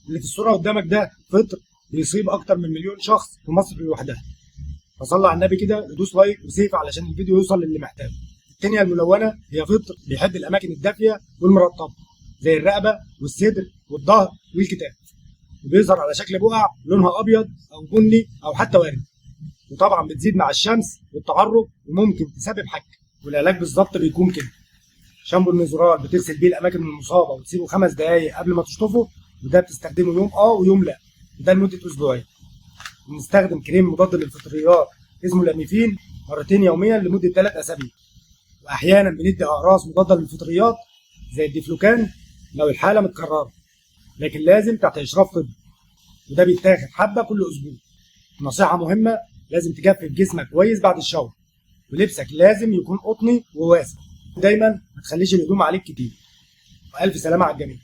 اللي في الصوره قدامك ده فطر بيصيب اكتر من مليون شخص في مصر لوحدها. فصلى على النبي كده ودوس لايك وسيف علشان الفيديو يوصل للي محتاجه. التانية الملونه هي فطر بيحب الاماكن الدافيه والمرطبه زي الرقبه والصدر والظهر والكتاف، وبيظهر على شكل بقع لونها ابيض او بني او حتى وردي، وطبعا بتزيد مع الشمس والتعرق وممكن تسبب حك. والعلاج بالظبط بيكون كده: شامبو النزرال بتغسل بيه الاماكن المصابه وتسيبه 5 دقائق قبل ما تشطفه، وده بتستخدمه يوم ويوم لا، وده لمده اسبوعين. بنستخدم كريم مضاد للفطريات اسمه لاميفين مرتين يوميا لمده 3 اسابيع. واحيانا بندي اقراص مضاده للفطريات زي الديفلوكان لو الحاله متكرره، لكن لازم تحت اشراف طبي، وده بيتاخد حبه كل اسبوع. نصيحه مهمه: لازم تجفف جسمك كويس بعد الشاور، ولبسك لازم يكون قطني وواسع. دايما ما تخليش الهدوم عليك كتير. والف سلامه على الجميع.